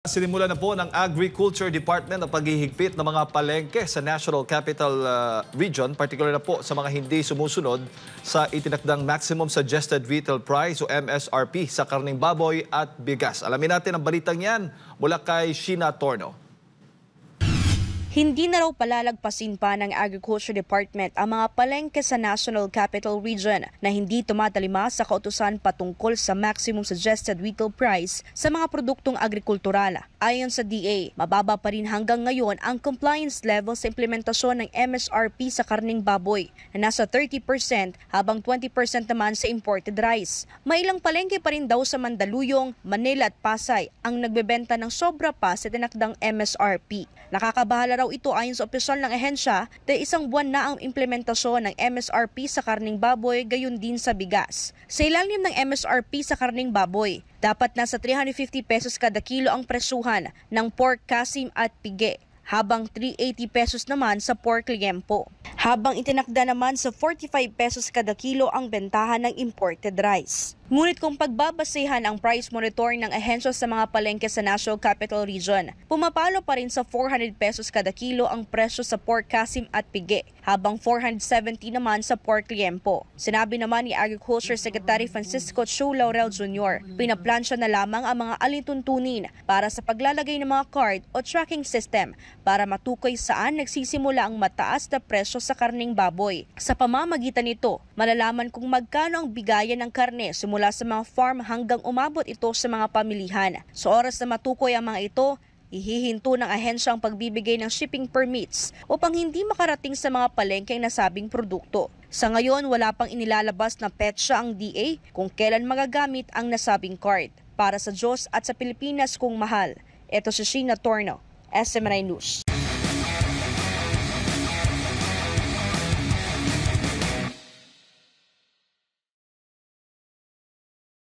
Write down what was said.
Sinimula na po ng Agriculture Department ang paghihigpit ng mga palengke sa National Capital Region, particular na po sa mga hindi sumusunod sa itinakdang Maximum Suggested Retail Price o MSRP sa karning baboy at bigas. Alamin natin ang balitang yan mula kay Sheena Torno. Hindi na raw palalagpasin pa ng Agriculture Department ang mga palengke sa National Capital Region na hindi tumatalima sa kautusan patungkol sa Maximum Suggested Retail Price sa mga produktong agrikultural. Ayon sa DA, mababa pa rin hanggang ngayon ang compliance level sa implementasyon ng MSRP sa karning baboy na nasa 30% habang 20% naman sa imported rice. May ilang palengke pa rin daw sa Mandaluyong, Manila at Pasay ang nagbebenta ng sobra pa sa tinakdang MSRP. Nakakabahala raw ito ayon sa opisyal ng ahensya dahil isang buwan na ang implementasyon ng MSRP sa karning baboy gayon din sa bigas. Sa ilalim ng MSRP sa karning baboy, dapat nasa 350 pesos kada kilo ang presyuhan ng pork kasim at pige, habang 380 pesos naman sa pork liempo. Habang itinakda naman sa 45 pesos kada kilo ang bentahan ng imported rice. Ngunit kung pagbabasehan ang price monitoring ng ahensya sa mga palengke sa National Capital Region, pumapalo pa rin sa 400 pesos kada kilo ang presyo sa pork kasim at pige, habang 470 naman sa pork liempo. Sinabi naman ni Agriculture Secretary Francisco Chu Laurel Jr., pinaplansya na lamang ang mga alintuntunin para sa paglalagay ng mga card o tracking system para matukoy saan nagsisimula ang mataas na presyo sa karning baboy. Sa pamamagitan nito, malalaman kung magkano ang bigayan ng karne mula sa mga farm hanggang umabot ito sa mga pamilihan. Sa oras na matukoy ang mga ito, ihihinto ng ahensya ang pagbibigay ng shipping permits upang hindi makarating sa mga palengke ang nasabing produkto. Sa ngayon, wala pang inilalabas na petsa ang DA kung kailan magagamit ang nasabing card. Para sa Diyos at sa Pilipinas kung mahal, ito si Sheena Torno, SMNI News.